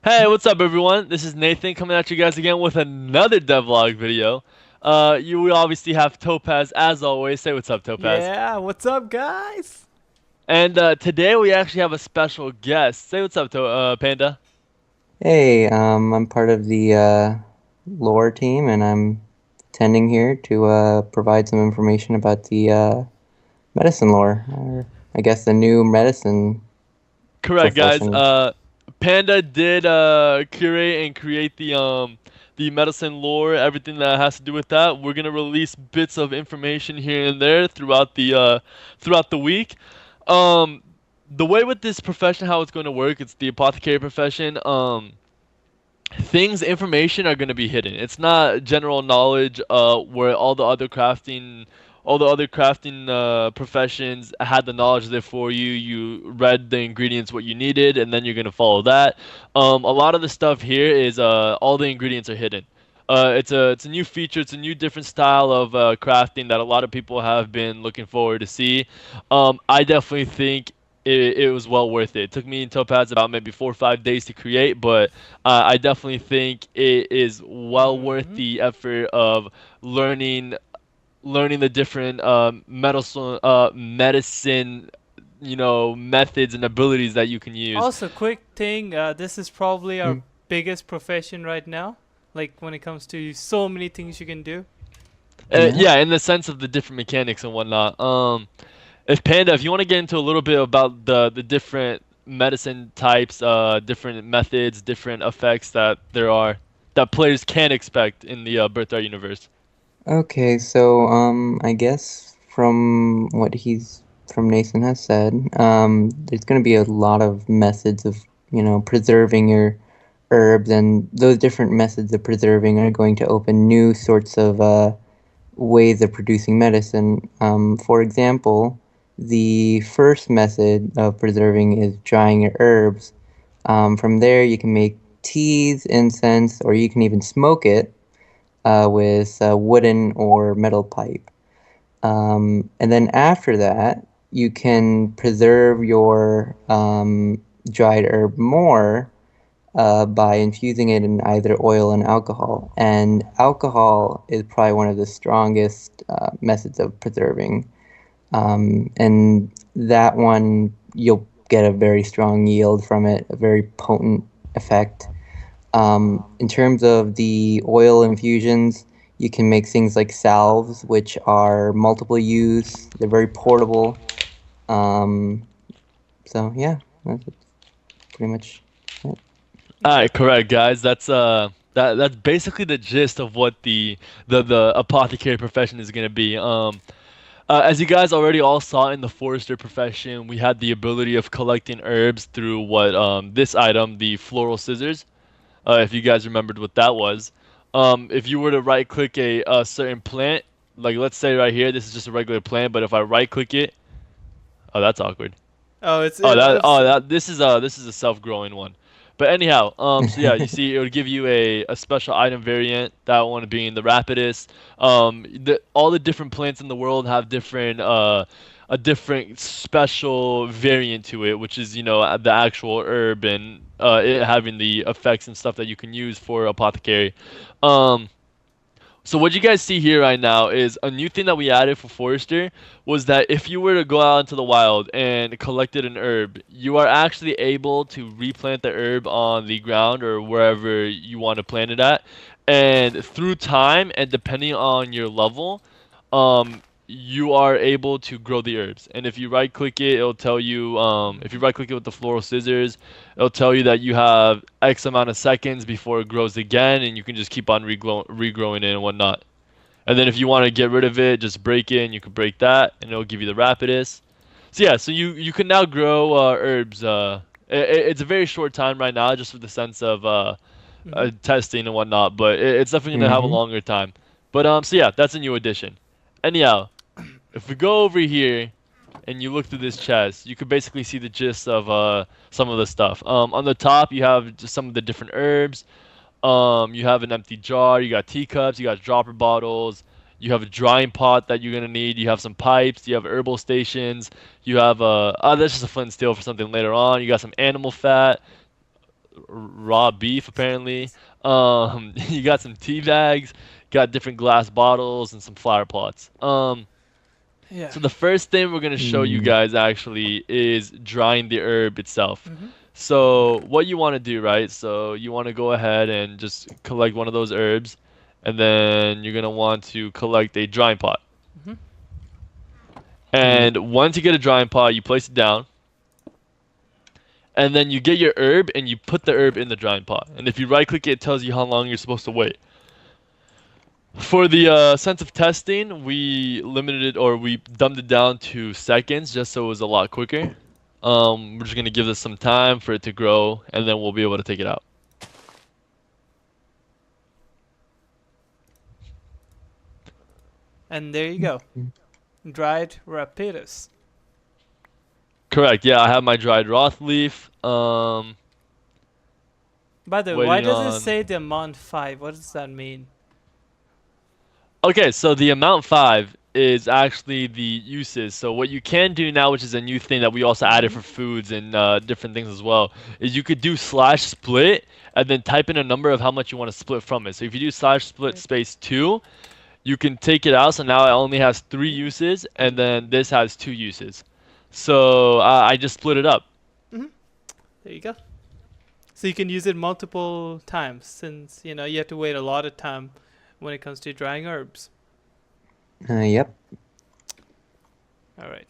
Hey, what's up, everyone? This is Nathan coming at you guys again with another devlog video. We obviously have Topaz as always. Say what's up, Topaz. Yeah, what's up, guys? And today we actually have a special guest. Say what's up, Panda. Hey, I'm part of the lore team, and I'm attending here to provide some information about the medicine lore, or I guess the new medicine Correct, guys. profession. Panda did curate and create the medicine lore, everything that has to do with that. We're gonna release bits of information here and there throughout the week. Um, the way with this profession, how it's going to work, it's the apothecary profession. Things, information are going to be hidden. It's not general knowledge where all the other crafting professions had the knowledge there for you. You read the ingredients what you needed, and then you're going to follow that. A lot of the stuff here is all the ingredients are hidden. It's a new feature. It's a new different style of crafting that a lot of people have been looking forward to see. I definitely think it was well worth it. It took me and Topaz about maybe 4 or 5 days to create, but I definitely think it is well worth hmm the effort of learning learning the different medicine methods and abilities that you can use. Also, quick thing, this is probably our Mm. biggest profession right now. Like when it comes to so many things you can do. Yeah. Yeah, in the sense of the different mechanics and whatnot. If Panda, if you want to get into a little bit about the different medicine types, different methods, different effects that there are that players can expect in the Birthright universe. Okay, so I guess from Nathan has said, there's going to be a lot of methods of preserving your herbs, and those different methods of preserving are going to open new sorts of ways of producing medicine. For example, the first method of preserving is drying your herbs. From there, you can make teas, incense, or you can even smoke it with a wooden or metal pipe. And then after that, you can preserve your dried herb more by infusing it in either oil and alcohol. And alcohol is probably one of the strongest methods of preserving. And that one, you'll get a very strong yield from it, a very potent effect. In terms of the oil infusions, you can make things like salves, which are multiple use. They're very portable. Um, so yeah, that's pretty much it. All Yeah. right, correct, guys. That's basically the gist of what the apothecary profession is gonna be. As you guys already all saw in the forester profession, we had the ability of collecting herbs through what this item, the floral scissors. If you guys remembered what that was. If you were to right click a certain plant, like let's say right here, this is just a regular plant, but if I right click it, oh that's awkward. Oh, it's Oh it, it's that this is a self-growing one. But anyhow, so yeah, you see, it would give you a special item variant. That one being the Rapidus. All the different plants in the world have different a different special variant to it, which is the actual herb and it having the effects and stuff that you can use for apothecary. Um, so what you guys see here right now is a new thing that we added for Forester was that if you were to go out into the wild and collected an herb, you are actually able to replant the herb on the ground or wherever you want to plant it at. And through time and depending on your level, you are able to grow the herbs. And if you right click it, it'll tell you, if you right click it with the floral scissors, it'll tell you that you have X amount of seconds before it grows again, and you can just keep on regrowing it and whatnot. And then if you want to get rid of it, just break it, and you can break that, and it'll give you the Rapidus. So yeah, so you can now grow herbs. It's a very short time right now, just for the sense of mhm. testing and whatnot, but it's definitely gonna have a Mm-hmm. longer time. But so yeah, that's a new addition. Anyhow, if we go over here and you look through this chest, you could basically see the gist of some of the stuff. On the top, you have just some of the different herbs. You have an empty jar. You got teacups. You got dropper bottles. You have a drying pot that you're gonna need. You have some pipes. You have herbal stations. You have that's just a flint and steel for something later on. You got some animal fat. raw beef apparently. You got some tea bags, got different glass bottles, and some flower pots. Yeah. So the first thing we're gonna show you Mm. guys actually is drying the herb itself. Mm-hmm. So what you want to do, right? So you want to go ahead and just collect one of those herbs, and then you're gonna want to collect a drying pot. Mm-hmm. Yep. And once you get a drying pot, you place it down, and then you get your herb and you put the herb in the drying pot. And if you right click it, it tells you how long you're supposed to wait. For the sense of testing, we limited it or we dumbed it down to seconds just so it was a lot quicker. We're just gonna give this some time for it to grow, and then we'll be able to take it out. And there you go. Dried rapidus. Correct. Yeah, I have my dried roth leaf. By the way, why Waiting does it on. say the amount 5? What does that mean? Okay, so the amount 5 is actually the uses. So what you can do now, which is a new thing that we also added Mm-hmm. for foods and different things as well, is you could do slash split and then type in a number of how much you want to split from it. So if you do slash split Okay. space 2, you can take it out. So now it only has 3 uses, and then this has 2 uses. So I just split it up. Mm-hmm. There you go. So you can use it multiple times since, you have to wait a lot of time when it comes to drying herbs. Yep. All right.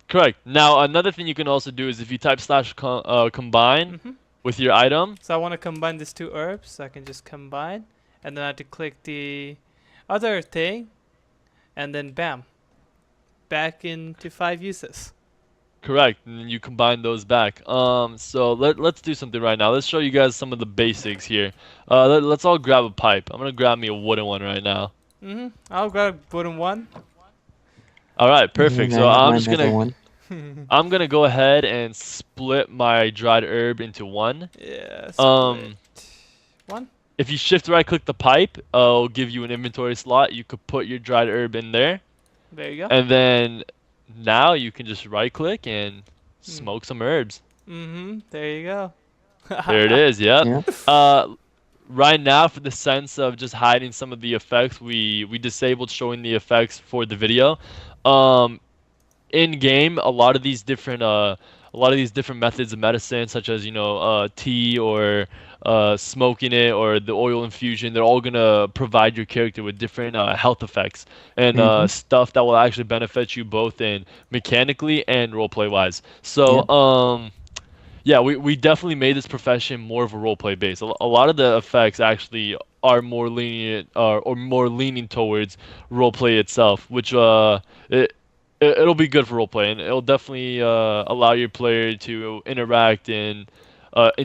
Correct. Now another thing you can also do is if you type slash combine Mm-hmm. with your item. So I want to combine these two herbs. So I can just combine. And then I have to click the other thing. And then bam. Back into 5 uses. Correct, and then you combine those back. So let's do something right now. Let's show you guys some of the basics here. Let's all grab a pipe. I'm gonna grab me a wooden one right now. Mm-hmm. I'll grab wooden one. All right, perfect. And So I have I'm my just metal gonna one. I'm gonna go ahead and split my dried herb into one. Yeah, Um, split. One. if you shift right click the pipe, it'll give you an inventory slot. You could put your dried herb in there, There you go. and then now you can just right click and Mm. smoke some herbs. Mm-hmm. There you go. There it is. Yep. Yeah. Right now, for the sense of just hiding some of the effects, we disabled showing the effects for the video. Um, in game, a lot of these different methods of medicine, such as tea or smoking it or the oil infusion, they're all gonna provide your character with different health effects and Mm-hmm. stuff that will actually benefit you both in mechanically and roleplay wise. So Yep. yeah, we definitely made this profession more of a roleplay base. A lot of the effects actually are more lenient or more leaning towards roleplay itself, which it'll be good for roleplay, and it'll definitely allow your player to interact in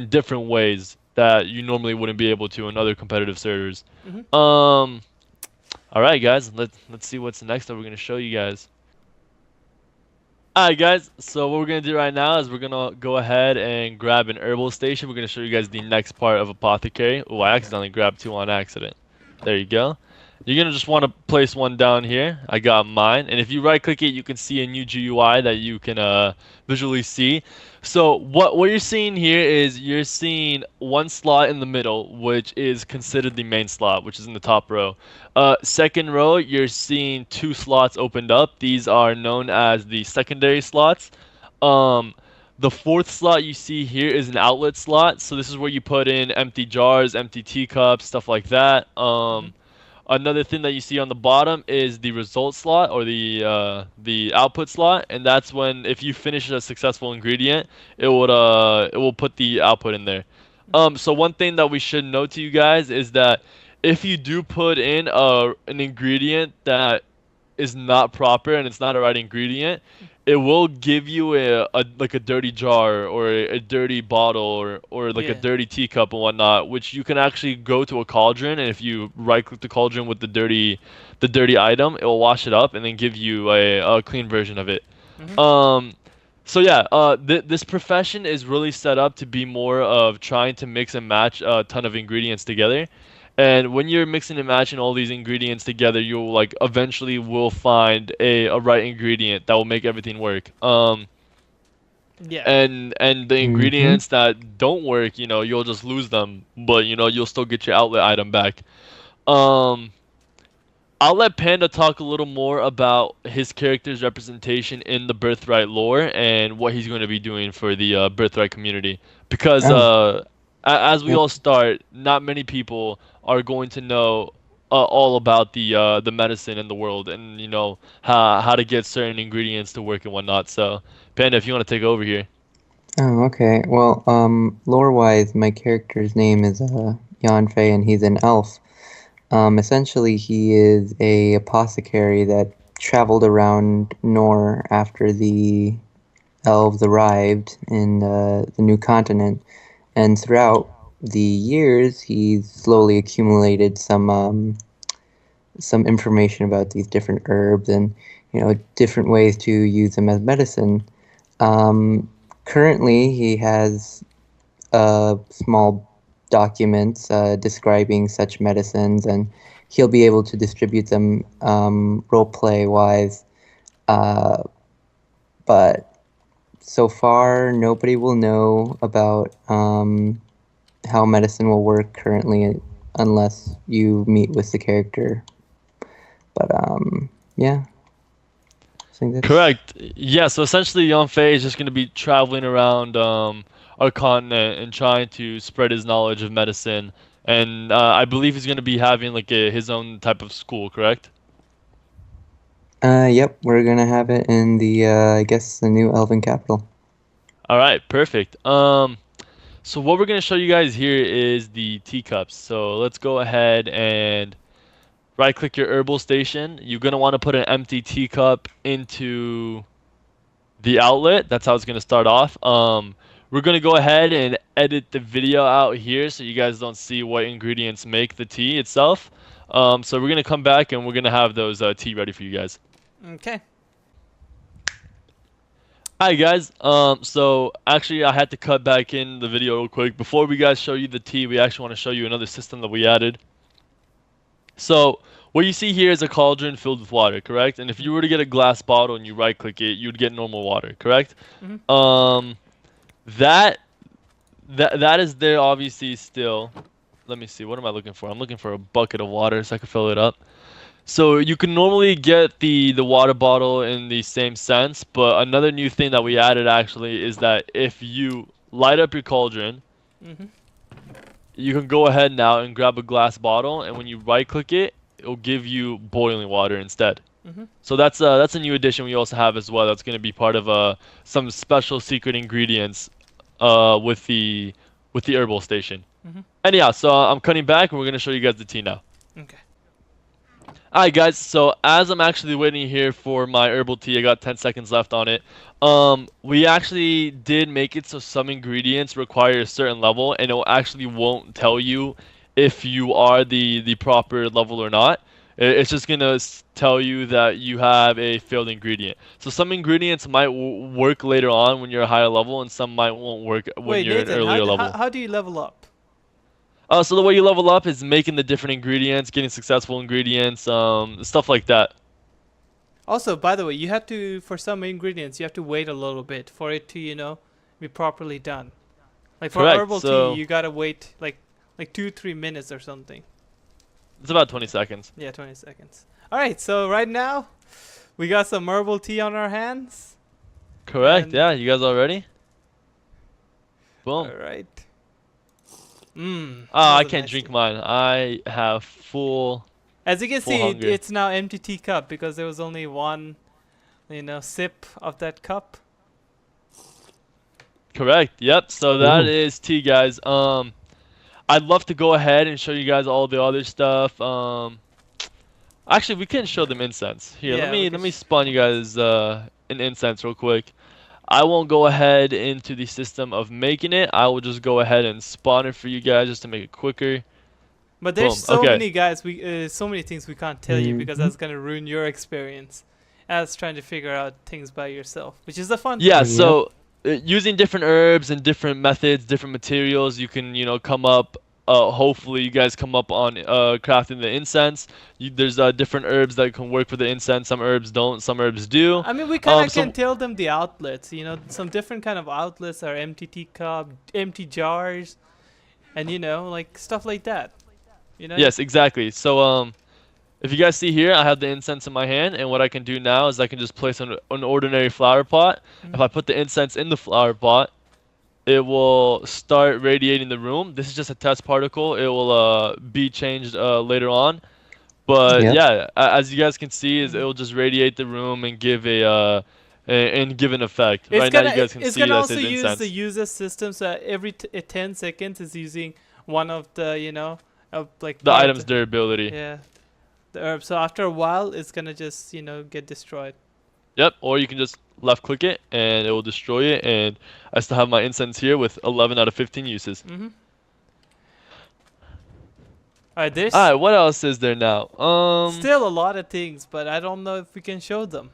different ways that you normally wouldn't be able to in other competitive servers. Mm-hmm. All right, guys, let's see what's next that we're gonna show you guys. Alright guys, so what we're going to do right now is we're going to go ahead and grab an herbal station. We're going to show you guys the next part of Apothecary. Oh, I accidentally grabbed 2 on accident. There you go. You're going to just want to place one down here. I got mine. And if you right click it, you can see a new GUI that you can visually see. So what you're seeing here is you're seeing one slot in the middle, which is considered the main slot, which is in the top row. Second row, you're seeing 2 slots opened up. These are known as the secondary slots. Um, the 4th slot you see here is an outlet slot. So this is where you put in empty jars, empty teacups, stuff like that. Mm-hmm. Another thing that you see on the bottom is the result slot or the output slot, and that's when if you finish a successful ingredient, it will put the output in there. Mm-hmm. So one thing that we should note to you guys is that if you do put in an ingredient that is not proper and it's not a right ingredient, it will give you a like a dirty jar or a dirty bottle or like a Yeah. dirty teacup and whatnot, which you can actually go to a cauldron, and if you right click the cauldron with the dirty item, it will wash it up and then give you a clean version of it. Mm-hmm. Um, so yeah, this profession is really set up to be more of trying to mix and match a ton of ingredients together. And when you're mixing and matching all these ingredients together, you'll like eventually will find a right ingredient that will make everything work. Yeah. And the Mm-hmm. ingredients that don't work, you'll just lose them, but you'll still get your outlet item back. Um, I'll let Panda talk a little more about his character's representation in the Birthright lore and what he's going to be doing for the Birthright community. Because Oh, as we yep. all start, not many people are going to know all about the medicine in the world, and how to get certain ingredients to work and whatnot. So, Panda, if you want to take over here. Oh, okay. Well, lore-wise, my character's name is Yanfei, and he's an elf. Essentially, he is a apothecary that traveled around Nor after the elves arrived in the new continent, and throughout the years, he's slowly accumulated some information about these different herbs and different ways to use them as medicine. Um, Currently, he has small documents describing such medicines, and he'll be able to distribute them roleplay wise. Uh, but so far, nobody will know about how medicine will work currently unless you meet with the character. But yeah, I think that's. Correct. Yeah, so essentially Yonfei is just going to be traveling around our continent and trying to spread his knowledge of medicine. And I believe he's going to be having like his own type of school, correct? Yep, we're gonna have it in the I guess the new Elven capital. All right, perfect. So what we're going to show you guys here is the teacups. So let's go ahead and right click your Herbal Station. You're going to want to put an empty teacup into the outlet. That's how it's going to start off. We're going to go ahead and edit the video out here so you guys don't see what ingredients make the tea itself. So we're going to come back and we're going to have those tea ready for you guys. Okay. Hi guys. So actually I had to cut back in the video real quick. Before we guys show you the tea, we actually want to show you another system that we added. So what you see here is a cauldron filled with water, correct? And if you were to get a glass bottle and you right click it, you'd get normal water, correct? Mhm. Um, that that is there obviously still. Let me see. What am I looking for? I'm looking for a bucket of water so I can fill it up. So you can normally get the water bottle in the same sense, but another new thing that we added actually is that if you light up your cauldron, Mhm. you can go ahead now and grab a glass bottle, and when you right click it, it'll give you boiling water instead. Mhm. So that's a new addition we also have as well. That's going to be part of some special secret ingredients with the herbal station. Mhm. Anyhow, so I'm cutting back and we're going to show you guys the tea now. Okay. Alright guys, so as I'm actually waiting here for my herbal tea, I got 10 seconds left on it. We actually did make it so some ingredients require a certain level, and it actually won't tell you if you are the proper level or not. It's just gonna tell you that you have a failed ingredient. So some ingredients might work later on when you're a higher level, and some might won't work when Wait, you're an Nathan, earlier level. how do you level up? So the way you level up is making the different ingredients, getting successful ingredients, stuff like that. Also, by the way, you have to, for some ingredients, you have to wait a little bit for it to, be properly done. Like for Correct. herbal tea, So you gotta wait like 2-3 minutes or something. it's about 20 seconds. Yeah, 20 seconds. All right, so right now we got some herbal tea on our hands. Correct. And Yeah, you guys all ready? all Boom. right. Ah, I That's a can't nice drink tea. mine. I have As you can full see, hunger. it's now empty teacup because there was only one, sip of that cup. Correct. Yep. So that Ooh. is tea, guys. I'd love to go ahead and show you guys all the other stuff. Actually, we can show them incense. Here, let Yeah, we me could. let me spawn you guys an incense real quick. I won't go ahead into the system of making it. I will just go ahead and spawn it for you guys just to make it quicker. But there's Boom. so Okay. many guys, so many things we can't tell you because Mm-hmm. that's gonna ruin your experience as trying to figure out things by yourself, which is the fun Yeah, part. Yep. so using different herbs and different methods, different materials, you can, come up hopefully you guys come up on crafting the incense. There's different herbs that can work for the incense. Some herbs don't. Some herbs do. I mean, we kind of can So tell them the outlets. You know, some different kind of outlets are empty teacup, empty jars, and you know, like stuff like that. You know. yes, exactly. So if you guys see here, I have the incense in my hand, and what I can do now is I can just place an ordinary flower pot. If I put the incense in the flower pot, it will start radiating the room. This is just a test particle. It will be changed later on. But Yep. yeah, as you guys can see, is it Mhm. will just radiate the room and give and give an effect. It's Right now, gonna you guys can it's see gonna that also says use the incense. user system. So every 10 seconds is using one of the like The part of item's the durability. yeah the herb. So after a while, it's gonna just get destroyed. Yep. Or you can just left click it and it will destroy it. And I still have my incense here with 11 out of 15 uses. Mhm. Alright, All there's right. What else is there now? still a lot of things, but I don't know if we can show them.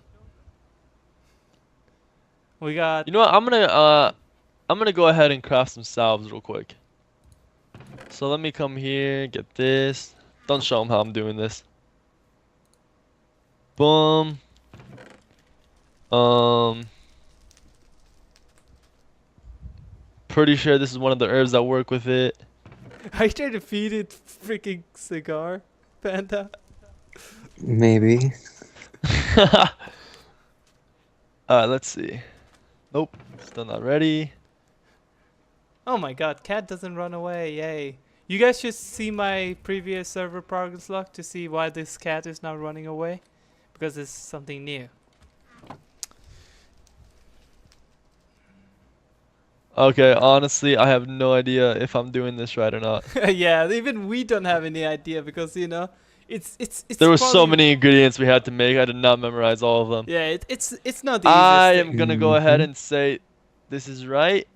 We got You know what? I'm gonna go ahead and craft some salves real quick. So let me come here, get this. Don't show them how I'm doing this. Boom. Um, Pretty sure this is one of the herbs that work with it. I tried to feed it freaking cigar, panda. Maybe. Alright, let's see. Nope, still not ready. Oh my god, cat doesn't run away, yay. You guys should see my previous server progress log to see why this cat is not running away. Because it's something new. Okay, honestly, I have no idea if I'm doing this right or not. Yeah, even we don't have any idea because it's There were so probably many ingredients we had to make. I did not memorize all of them. yeah, it's not the I easiest am thing. gonna go ahead Mhm. and say this is right.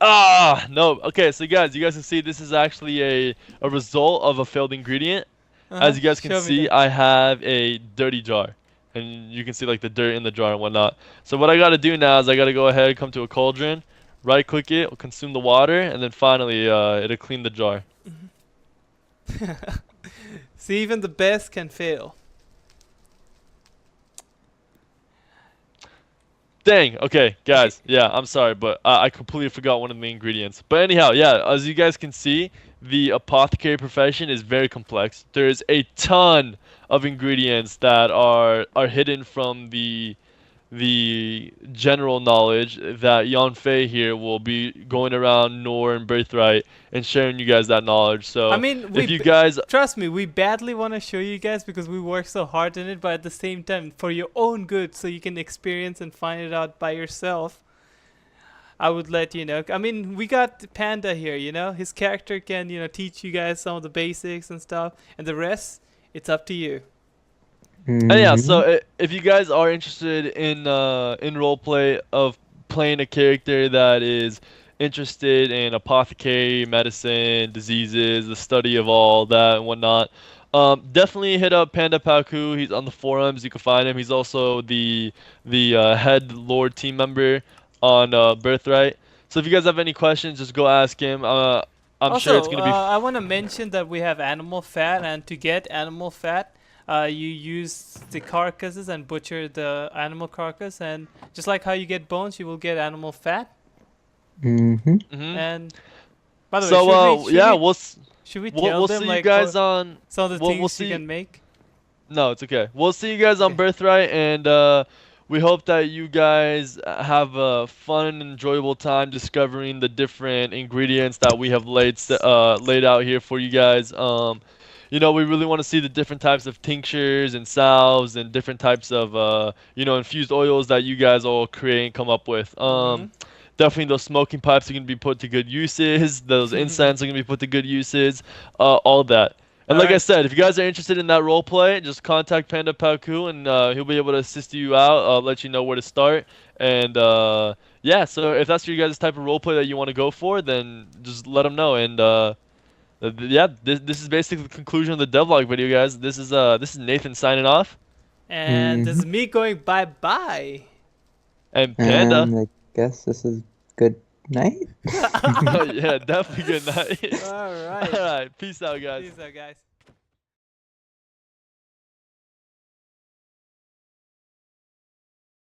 Ah, no. Okay, so guys, you guys can see this is actually a result of a failed ingredient. As you guys can Show me see, that. I have a dirty jar. And you can see like the dirt in the jar and whatnot. So what I gotta do now is I gotta go ahead, come to a cauldron, right click it, consume the water, and then finally it'll clean the jar. See, even the best can fail. Dang, okay, guys, yeah, I'm sorry, but I completely forgot one of the ingredients. But anyhow, yeah, as you guys can see, the apothecary profession is very complex. There's a ton of ingredients that are hidden from the general knowledge that Jan Fei here will be going around Nor and Birthright and sharing you guys that knowledge. I So mean, if you guys, trust me, we badly want to show you guys because we work so hard in it, but at the same time, for your own good, so you can experience and find it out by yourself, I would let you know. I mean, we got Panda here, his character can, teach you guys some of the basics and stuff, and the rest, it's up to you. and yeah, so Mhm. if you guys are interested in roleplay of playing a character that is interested in apothecary, medicine, diseases, the study of all that and whatnot, definitely hit up Panda Paku. He's on the forums. You can find him. He's also the head lord team member on Birthright. So if you guys have any questions, just go ask him. I'm sure it's Also, gonna be. I want to mention that we have animal fat, and to get animal fat, you use the carcasses and butcher the animal carcass, and just like how you get bones, you will get animal fat. Mhm. Mhm. And by the way, So yeah, should we we'll tell we'll them see you like guys what on. some of the We'll things you see. can make? No, it's okay. We'll see you guys on Okay. Birthright, and we hope that you guys have a fun and enjoyable time discovering the different ingredients that we have laid out here for you guys. We really want to see the different types of tinctures and salves and different types of infused oils that you guys all create and come up with. Mhm. Definitely those smoking pipes are going to be put to good uses. Those incense are going to be put to good uses. All that. And All like I right. said, if you guys are interested in that role play, just contact Panda Paku and he'll be able to assist you out, let you know where to start. And yeah, so if that's your guys' type of role play that you want to go for, then just let him know. And yeah, this is basically the conclusion of the devlog video, guys. This is Nathan signing off, And this is Mhm. me going bye bye. and Panda. And I guess this is good night. Yeah, definitely good night. All All right. right, peace out, guys. Peace out, guys.